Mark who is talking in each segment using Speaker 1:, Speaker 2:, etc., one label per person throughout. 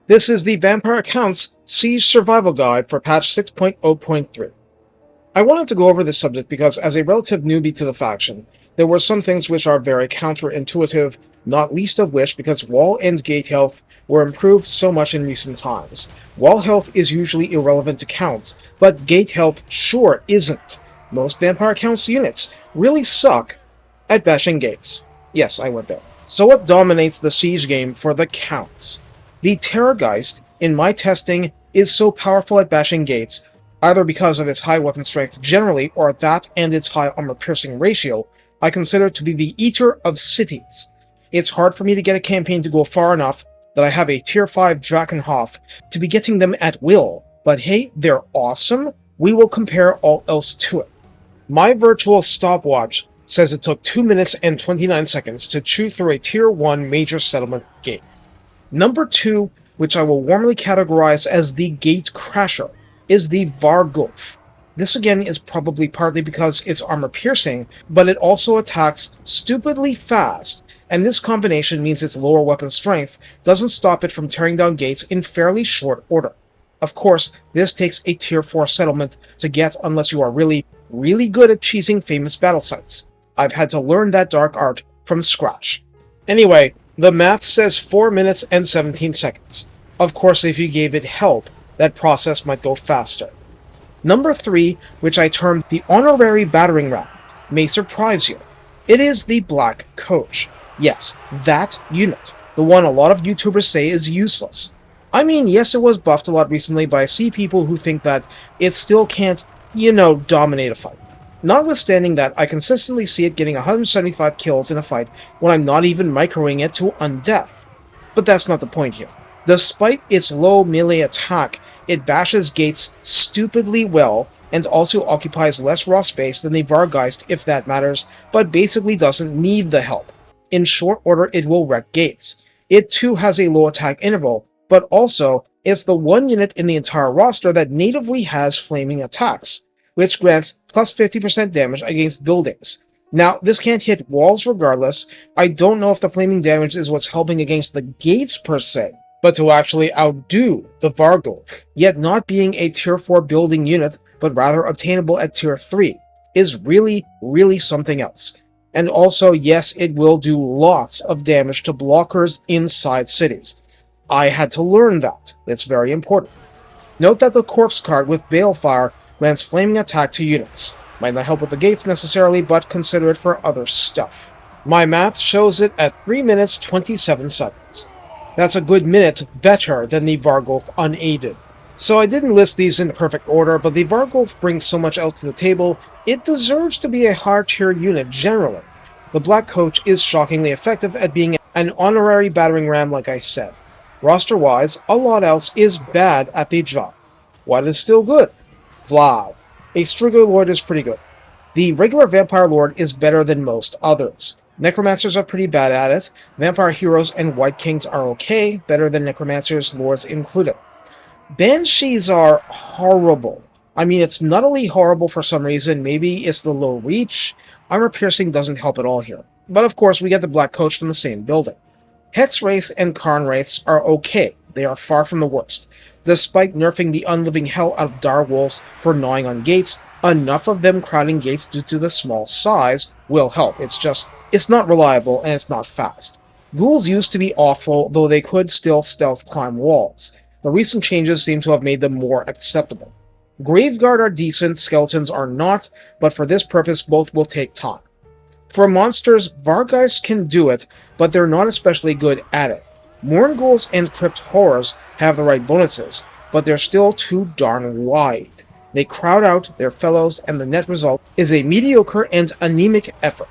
Speaker 1: This is the Vampire Accounts Siege Survival Guide for patch 6.0.3. I wanted to go over this subject because, as a relative newbie to the faction, there were some things which are very counterintuitive, not least of which because wall and gate health were improved so much in recent times. Wall health is usually irrelevant to counts, but gate health sure isn't. Most Vampire Accounts units really suck at bashing gates. Yes, I went there. So what dominates the siege game for the counts? The Terrorgeist, in my testing, is so powerful at bashing gates, either because of its high weapon strength generally, or that and its high armor-piercing ratio, I consider to be the Eater of Cities. It's hard for me to get a campaign to go far enough that I have a Tier 5 Drakenhof to be getting them at will, but hey, they're awesome. We will compare all else to it. My virtual stopwatch says it took 2 minutes and 29 seconds to chew through a Tier 1 major settlement gate. Number 2, which I will warmly categorize as the Gate Crasher, is the Vargulf. This again is probably partly because it's armor-piercing, but it also attacks stupidly fast, and this combination means its lower weapon strength doesn't stop it from tearing down gates in fairly short order. Of course, this takes a Tier 4 settlement to get unless you are really good at cheesing famous battle sites. I've had to learn that dark art from scratch. Anyway, the math says 4 minutes and 17 seconds. Of course, if you gave it help, that process might go faster. Number 3, which I termed the Honorary Battering Ram, may surprise you. It is the Black Coach. Yes, that unit. The one a lot of YouTubers say is useless. I mean, yes, it was buffed a lot recently, but I see people who think that it still can't, dominate a fight. Notwithstanding that, I consistently see it getting 175 kills in a fight when I'm not even microing it to undeath. But that's not the point here. Despite its low melee attack, it bashes gates stupidly well and also occupies less raw space than the Vargeist if that matters, but basically doesn't need the help. In short order, it will wreck gates. It too has a low attack interval, but also is the one unit in the entire roster that natively has flaming attacks, which grants plus 50% damage against buildings. Now, this can't hit walls regardless. I don't know if the flaming damage is what's helping against the gates per se, but to actually outdo the Vargulf, yet not being a Tier 4 building unit, but rather obtainable at Tier 3, is really something else. And also, yes, it will do lots of damage to blockers inside cities. I had to learn that. That's very important. Note that the Corpse card with Balefire grants flaming attack to units. Might not help with the gates necessarily, but consider it for other stuff. My math shows it at 3 minutes 27 seconds. That's a good minute better than the Vargulf unaided. So I didn't list these in perfect order, but the Vargulf brings so much else to the table, it deserves to be a higher tier unit generally. The Black Coach is shockingly effective at being an honorary battering ram like I said. Roster-wise, a lot else is bad at the job. What is still good? Vlad. A Strigo Lord is pretty good. The regular Vampire Lord is better than most others. Necromancers are pretty bad at it. Vampire Heroes and White Kings are okay, better than Necromancers, Lords included. Banshees are horrible. I mean, it's not only horrible for some reason, maybe it's the low reach. Armor piercing doesn't help at all here. But of course, we get the Black Coach from the same building. Hex Wraiths and Karn Wraiths are okay. They are far from the worst. Despite nerfing the unliving hell out of Dire Wolves for gnawing on gates, enough of them crowding gates due to the small size will help. It's not reliable and it's not fast. Ghouls used to be awful, though they could still stealth climb walls. The recent changes seem to have made them more acceptable. Graveguard are decent, skeletons are not, but for this purpose both will take time. For monsters, Vargeist can do it, but they're not especially good at it. Mourn Ghouls and Crypt Horrors have the right bonuses, but they're still too darn wide. They crowd out their fellows, and the net result is a mediocre and anemic effort.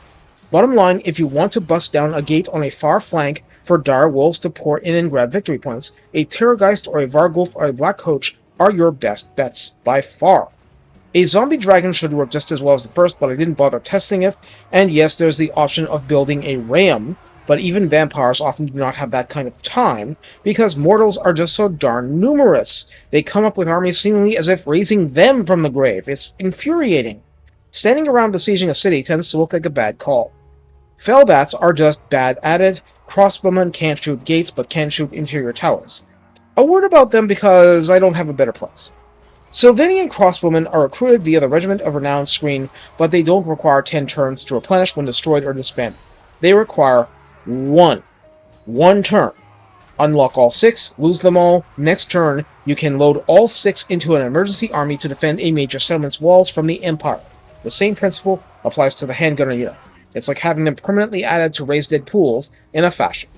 Speaker 1: Bottom line, if you want to bust down a gate on a far flank for Dire Wolves to pour in and grab victory points, a Terrorgeist or a Vargulf or a Black Coach are your best bets, by far. A Zombie Dragon should work just as well as the first, but I didn't bother testing it, and yes, there's the option of building a ram, but even vampires often do not have that kind of time, because mortals are just so darn numerous. They come up with armies seemingly as if raising them from the grave. It's infuriating. Standing around besieging a city tends to look like a bad call. Fellbats are just bad at it. Crossbowmen can't shoot gates, but can shoot interior towers. A word about them because I don't have a better place. Sylvanian crossbowmen are recruited via the Regiment of Renown screen, but they don't require 10 turns to replenish when destroyed or disbanded. They require one turn. Unlock all 6, lose them all. Next turn, you can load all 6 into an emergency army to defend a major settlement's walls from the Empire. The same principle applies to the handgunner unit. It's like having them permanently added to raise dead pools in a fashion.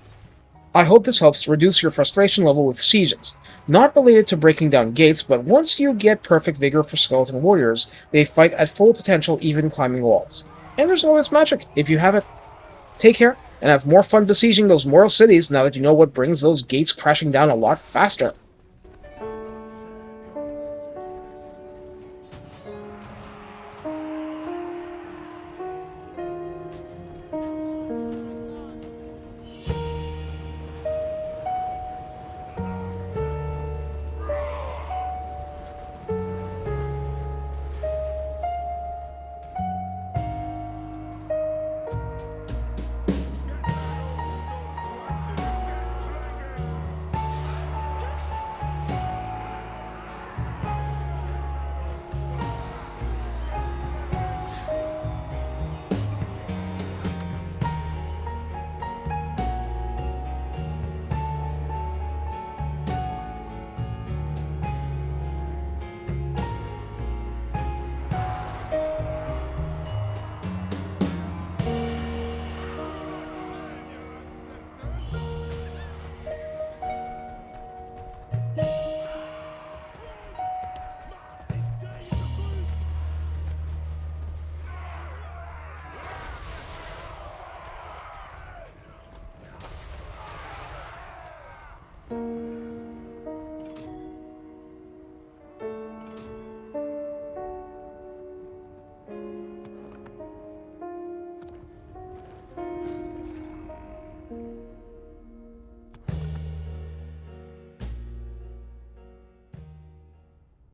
Speaker 1: I hope this helps reduce your frustration level with sieges. Not related to breaking down gates, but once you get perfect vigor for skeleton warriors, they fight at full potential even climbing walls. And there's always magic, if you have it. Take care, and have more fun besieging those mortal cities now that you know what brings those gates crashing down a lot faster.